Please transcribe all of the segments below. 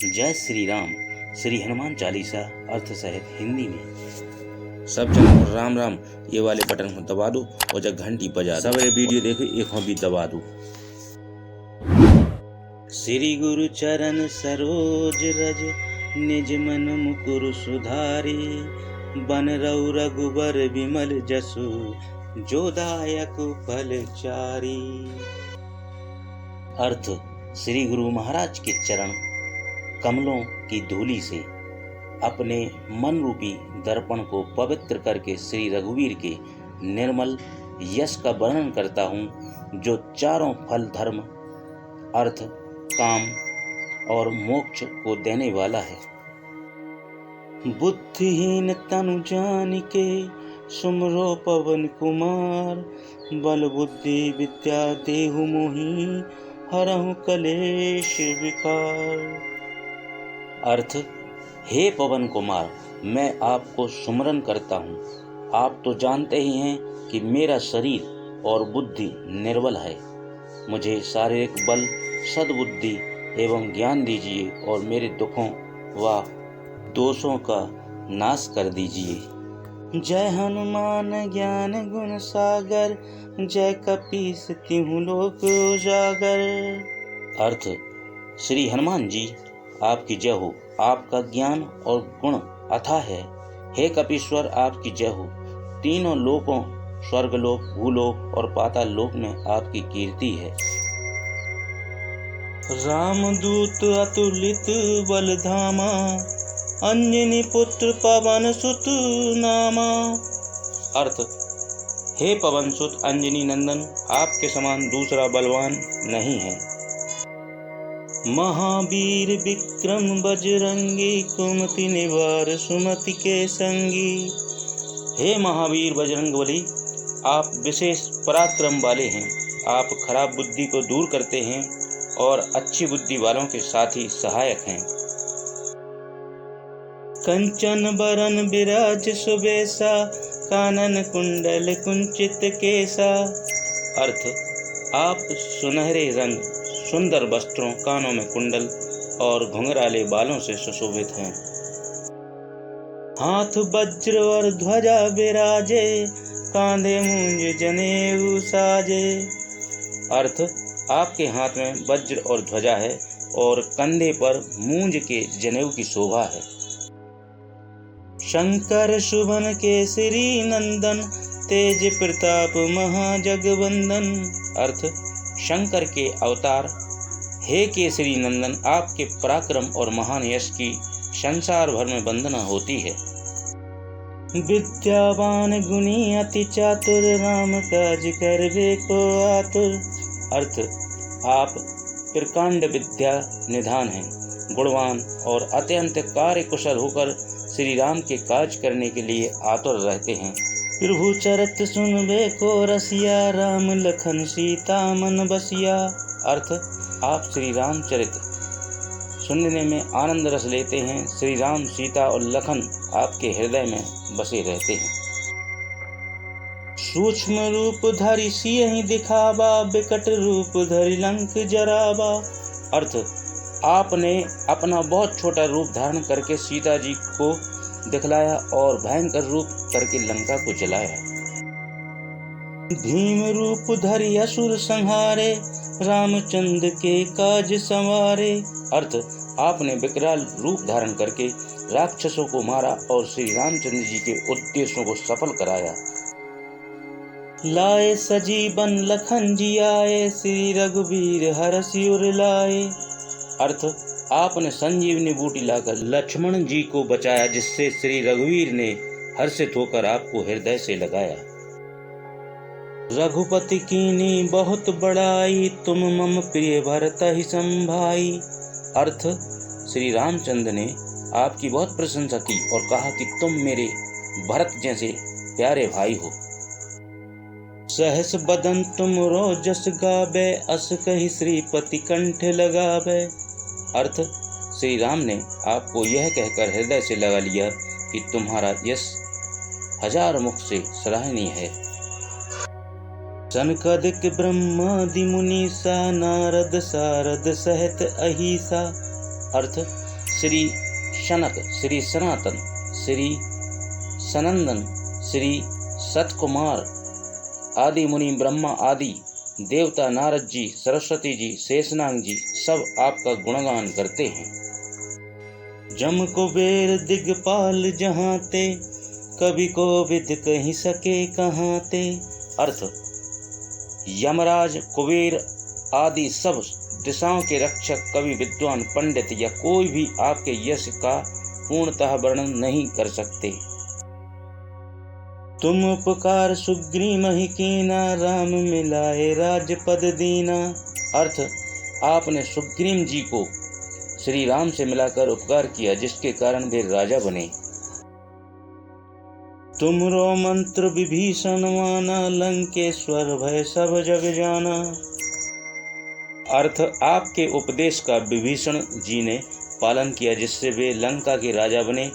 जय श्री राम। श्री हनुमान चालीसा अर्थ सहित हिंदी में। सब जन को राम राम। ये वाले बटन को दबा दो और जब घंटी बजा दो। सबरे वीडियो देखो, एक भी दबा दो। श्री गुरु चरण सरोज रज, निज मन मुकुर सुधारी। बन रघु रघुबर विमल जसु, जो दायक फल चारी। अर्थ: श्री गुरु महाराज के चरण कमलों की धूलि से अपने मन रूपी दर्पण को पवित्र करके श्री रघुवीर के निर्मल यश का वर्णन करता हूँ, जो चारों फल धर्म, अर्थ, काम और मोक्ष को देने वाला है। बुद्धिहीन तनु जानिके, सुमरो पवन कुमार। बल बुद्धि विद्या देहु मोहि, हरहु कलेश विकार। अर्थ: हे पवन कुमार, मैं आपको सुमरन करता हूँ। आप तो जानते ही हैं कि मेरा शरीर और बुद्धि निर्बल है। मुझे शारीरिक बल, सद्बुद्धि एवं ज्ञान दीजिए और मेरे दुखों व दोषों का नाश कर दीजिए। जय हनुमान ज्ञान गुण सागर, जय कपीस तिहुँ लोक उजागर। अर्थ: श्री हनुमान जी, आपकी जय हो। आपका ज्ञान और गुण अथाह है। हे कपीश्वर, आपकी जय हो। तीनों लोकों, स्वर्गलोक, भूलोक और पाताल लोक में आपकी कीर्ति है। रामदूत अतुलित बल धामा, अंजनी पुत्र पवन सुत नामा। अर्थ: हे पवन सुत अंजनी नंदन, आपके समान दूसरा बलवान नहीं है। महावीर विक्रम बजरंगी, कुमति निवार सुमति के संगी। हे महावीर बजरंगबली, आप विशेष पराक्रम वाले हैं। आप खराब बुद्धि को दूर करते हैं और अच्छी बुद्धि वालों के साथी सहायक हैं। कंचन बरन विराज सुबेसा, कानन कुंडल कुंचित केसा। अर्थ: आप सुनहरे रंग, सुंदर वस्त्रों, कानों में कुंडल और घुंघराले बालों से सुशोभित हैं। हाथ वज्र और ध्वजा विराजे, कांधे मूंज जनेऊ साजे। अर्थ: आपके हाथ में वज्र और ध्वजा है और कंधे पर मूंज के जनेऊ की शोभा है। शंकर सुभन केसरी नंदन, तेज प्रताप महाजगवंदन। अर्थ: शंकर के अवतार, हे केसरी नंदन, आपके पराक्रम और महान यश की संसार भर में वंदना होती है। विद्यावान गुणी अति चातुर, राम काज करबे को आतुर। अर्थ: आप प्रकांड विद्या निधान हैं, गुणवान और अत्यंत कार्य कुशल होकर श्री राम के काज करने के लिए आतुर रहते हैं। प्रभु चरित सुनबे को रसिया, राम लखन सीता मन बसिया। अर्थ: आप श्री राम चरित सुनने में आनंद रस लेते हैं। श्री राम, सीता और लखन आपके हृदय में बसे रहते हैं। सूक्ष्म रूप धरि सियहि दिखावा, विकट रूप धरि लंक जरावा। अर्थ: आपने अपना बहुत छोटा रूप धारण करके सीता जी को दिखलाया और भयंकर रूप करके लंका को जलाया। भीम रूप धरि असुर संहारे, रामचंद्र के काज संवारे। अर्थ: आपने विकराल रूप धारण करके राक्षसों को मारा और श्री रामचंद्र जी के उद्देश्यों को सफल कराया। लाए सजीवन लखन जी आए, श्री रघुवीर हरषि उर लाए। अर्थ: आपने संजीवनी बूटी लाकर लक्ष्मण जी को बचाया, जिससे श्री रघुवीर ने हर्षित होकर आपको हृदय से लगाया। रघुपति कीन्ही बहुत बड़ाई, तुम मम प्रिय भरत ही संभाई। अर्थ: श्री रामचंद्र ने आपकी बहुत प्रशंसा की और कहा कि तुम मेरे भरत जैसे प्यारे भाई हो। सहस बदन तुमरो जस गावे, अस कहि श्रीपति कंठ लगावे। अर्थ: श्री राम ने आपको यह कहकर हृदय से लगा लिया कि तुम्हारा यश हजार मुख से सराहनीय है। सनकादिक ब्रह्मादि मुनीसा, नारद सारद सहित अहिसा। अर्थ: श्री शनक, श्री सनातन, श्री सनंदन, श्री सतकुमार आदि मुनि, ब्रह्मा आदि देवता, नारद जी, सरस्वती जी, शेषनाग जी सब आपका गुणगान करते हैं। जम कुबेर दिग्पाल जहाँ ते, कभी को विद कहीं सके कहाँ ते। अर्थ, यमराज, कुबेर आदि सब दिशाओं के रक्षक, कवि, विद्वान, पंडित या कोई भी आपके यश का पूर्णतः वर्णन नहीं कर सकते। तुम उपकार सुग्रीव ही कीना, राम मिलाए राजपद दीना। अर्थ, आपने सुग्रीव जी को श्री राम से मिलाकर उपकार किया, जिसके कारण वे राजा बने। तुमरो मंत्र विभीषण माना, लंकेश्वर भय सब जग जाना। अर्थ, आपके उपदेश का विभीषण जी ने पालन किया, जिससे वे लंका के राजा बने।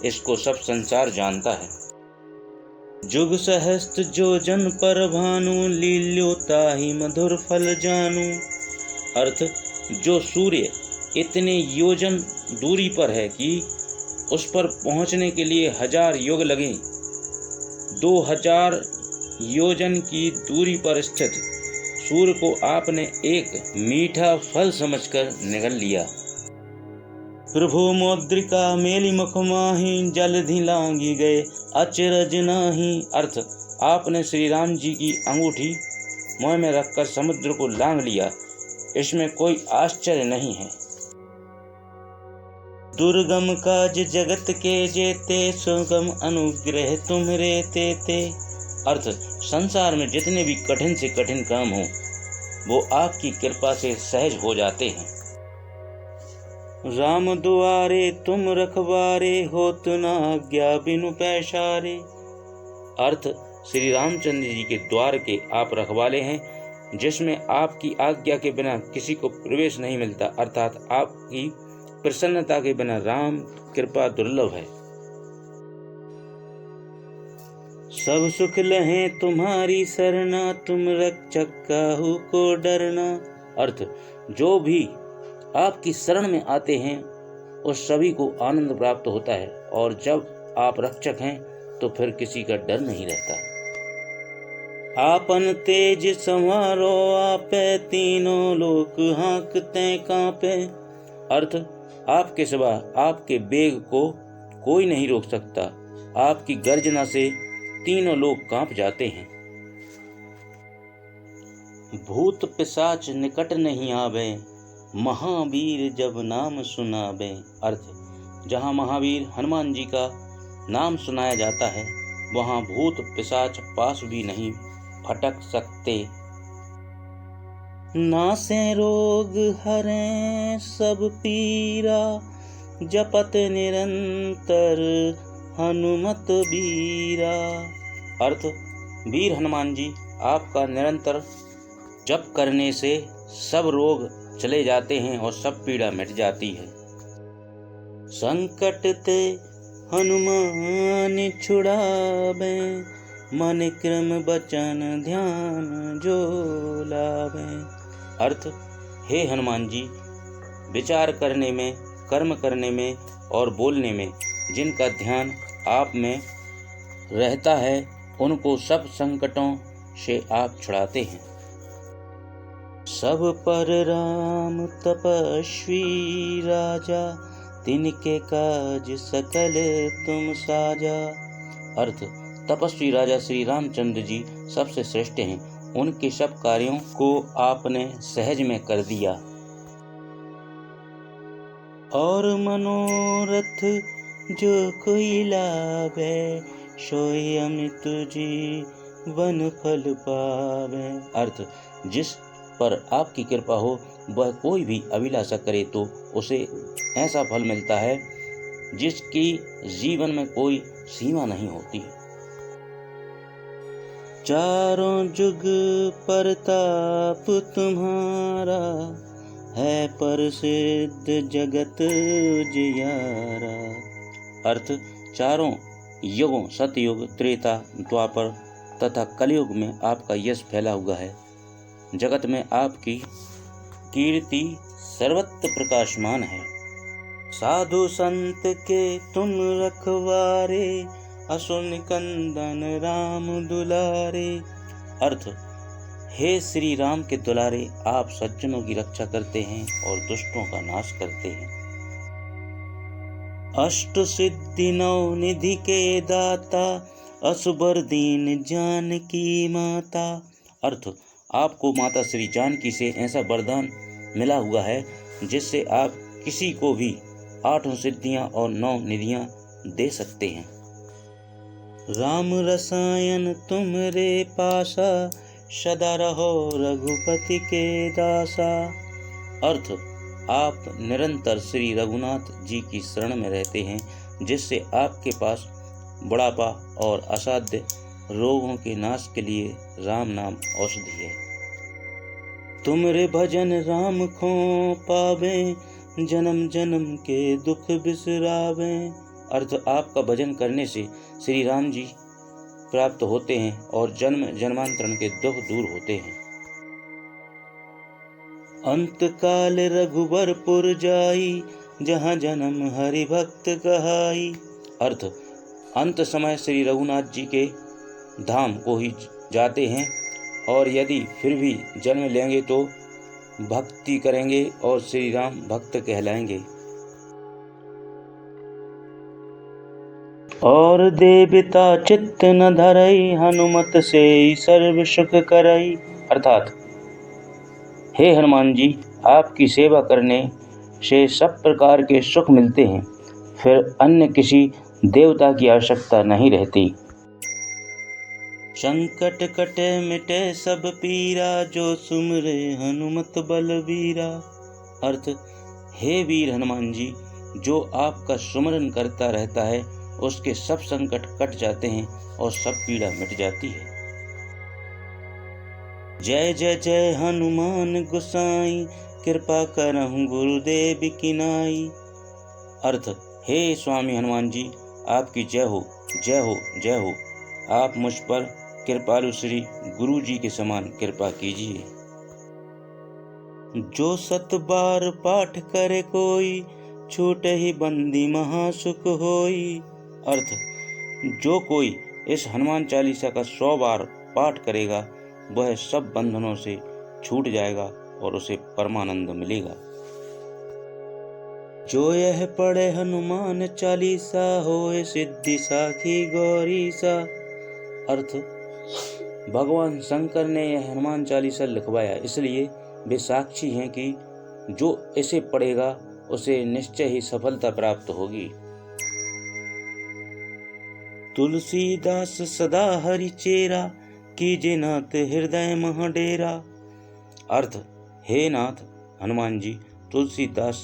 इसको सब संसार जानता है। जुग सहस्त्र जो जन पर भानु, लील्यो ताहि मधुर फल जानू। अर्थ, जो सूर्य इतने योजन दूरी पर है कि उस पर पहुंचने के लिए 1000 युग लगे, 2000 योजन की दूरी पर स्थित सूर्य को आपने एक मीठा फल समझकर निगल लिया। प्रभु मौद्रिका मेली मुख माही, जलधि लांगी गए अचरज नाही। अर्थ, आपने श्री राम जी की अंगूठी मुंह में रखकर समुद्र को लांग लिया, इसमें कोई आश्चर्य नहीं है। दुर्गम काज जगत के जेते, सुगम अनुग्रह तुम्हरे तेते। अर्थ, संसार में जितने भी कठिन से कठिन काम हो वो आपकी कृपा से सहज हो जाते हैं। राम दुआरे तुम रखवारे, होत न आज्ञा बिनु पैसारे। अर्थ, श्री रामचंद्र जी के द्वार के आप रखवाले हैं, जिसमें आपकी आज्ञा के बिना किसी को प्रवेश नहीं मिलता। अर्थात आपकी प्रसन्नता के बिना राम कृपा दुर्लभ है। सब सुख लहे तुम्हारी सरना, तुम रक्षक काहू को डरना। अर्थ, जो भी आपकी शरण में आते हैं उस सभी को आनंद प्राप्त होता है, और जब आप रक्षक हैं तो फिर किसी का डर नहीं रहता। आपन तेज संवारो आपे, तीनों लोक हाँकते कांपे। अर्थ, आपके सिवा आपके वेग को कोई नहीं रोक सकता। आपकी गर्जना से तीनों लोग कांप जाते हैं। भूत पिशाच निकट नहीं आवे, महावीर जब नाम सुनावे। अर्थ, जहाँ महावीर हनुमान जी का नाम सुनाया जाता है वहाँ भूत पिशाच पास भी नहीं फटक सकते। नासे रोग हरें सब पीरा, जपत निरंतर हनुमत बीरा। अर्थ, वीर हनुमान जी आपका निरंतर जप करने से सब रोग चले जाते हैं और सब पीड़ा मिट जाती है। संकट ते हनुमान छुड़ावे, मन क्रम बचन ध्यान जो लावे। अर्थ, हे हनुमान जी, विचार करने में, कर्म करने में और बोलने में जिनका ध्यान आप में रहता है उनको सब संकटों से आप छुड़ाते हैं। सब पर राम तपस्वी राजा, तिनके काज सकल तुम साजा। अर्थ, तपस्वी राजा श्री रामचंद्र जी सबसे श्रेष्ठ हैं, उनके सब कार्यों को आपने सहज में कर दिया। और मनोरथ जो कोई लावे, सोई अमित जीवन फल पावे। अर्थ, जिस पर आपकी कृपा हो वह कोई भी अभिलाषा करे तो उसे ऐसा फल मिलता है जिसकी जीवन में कोई सीमा नहीं होती। चारों जुग प्रताप तुम्हारा, है प्रसिद्ध जगत उजियारा। अर्थ, चारों युगों सतयुग, त्रेता, द्वापर तथा कलयुग में आपका यश फैला हुआ है। जगत में आपकी कीर्ति सर्वत्र प्रकाशमान है। साधु संत के तुम रखवारे, असुर निकंदन राम दुलारे। अर्थ, हे श्री राम के दुलारे, आप सज्जनों की रक्षा करते हैं और दुष्टों का नाश करते हैं। अष्ट सिद्धि नौ निधि के दाता, असबर दीन जानकी माता। अर्थ, आपको माता श्री जानकी से ऐसा वरदान मिला हुआ है जिससे आप किसी को भी 8 सिद्धियां और 9 निधियां दे सकते हैं। राम रसायन तुमरे पासा, सदा रहो रघुपति के दासा। अर्थ, आप निरंतर श्री रघुनाथ जी की शरण में रहते हैं जिससे आपके पास बुढ़ापा और असाध्य रोगों के नाश के लिए राम नाम औषधि है। तुमरे भजन राम को पावे, जन्म जन्म के दुख बिसरावे। अर्थ, आपका भजन करने से श्री राम जी प्राप्त होते हैं और जन्म जन्मांतरण के दुख दूर होते हैं। अंत काल रघुबरपुर जाई, जहाँ जन्म हरि भक्त कहाई। अर्थ, अंत समय श्री रघुनाथ जी के धाम को ही जाते हैं और यदि फिर भी जन्म लेंगे तो भक्ति करेंगे और श्री राम भक्त कहलाएंगे। और देवता चित्त न धरई, हनुमत से सर्व सुख करई। अर्थात, हे हनुमान जी, आपकी सेवा करने से सब प्रकार के सुख मिलते हैं, फिर अन्य किसी देवता की आवश्यकता नहीं रहती। संकट कटे मिटे सब पीरा, जो सुमरे हनुमत बलवीरा। अर्थ, हे वीर हनुमान जी, जो आपका सुमरन करता रहता है उसके सब संकट कट जाते हैं और सब पीड़ा मिट जाती है। जय जय जय हनुमान गोसाई, कृपा करहु गुरुदेव की नाई। अर्थ, हे स्वामी हनुमान जी, आपकी जय हो जय हो जय हो। आप मुझ पर कृपालु श्री गुरु जी के समान कृपा कीजिए। जो 7 बार पाठ करे कोई, छूटे ही बंदी महासुख होई। अर्थ, जो कोई इस हनुमान चालीसा का 100 बार पाठ करेगा वह सब बंधनों से छूट जाएगा और उसे परमानंद मिलेगा। जो यह पढ़े हनुमान चालीसा, होए सिद्धि साखी गौरीसा। अर्थ, भगवान शंकर ने यह हनुमान चालीसा लिखवाया, इसलिए वे साक्षी हैं कि जो इसे पढ़ेगा उसे निश्चय ही सफलता प्राप्त होगी। तुलसीदास सदा हरि चेरा, कीजे नाथ हृदय मह डेरा। अर्थ, हे नाथ हनुमान जी, तुलसीदास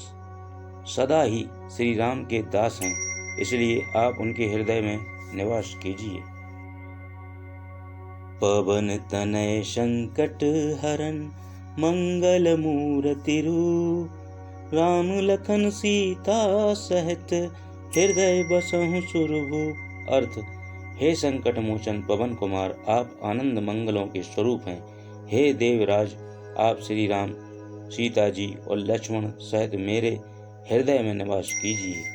सदा ही श्री राम के दास हैं, इसलिए आप उनके हृदय में निवास कीजिए। पवन तनय संकट हरन, मंगल मूर्ति रूप। राम लखन सीता सहित, हृदय बसहु सुरभूप। अर्थ, हे संकट मोचन पवन कुमार, आप आनंद मंगलों के स्वरूप हैं। हे देवराज, आप श्री राम, सीता जी और लक्ष्मण सहित मेरे हृदय में निवास कीजिए।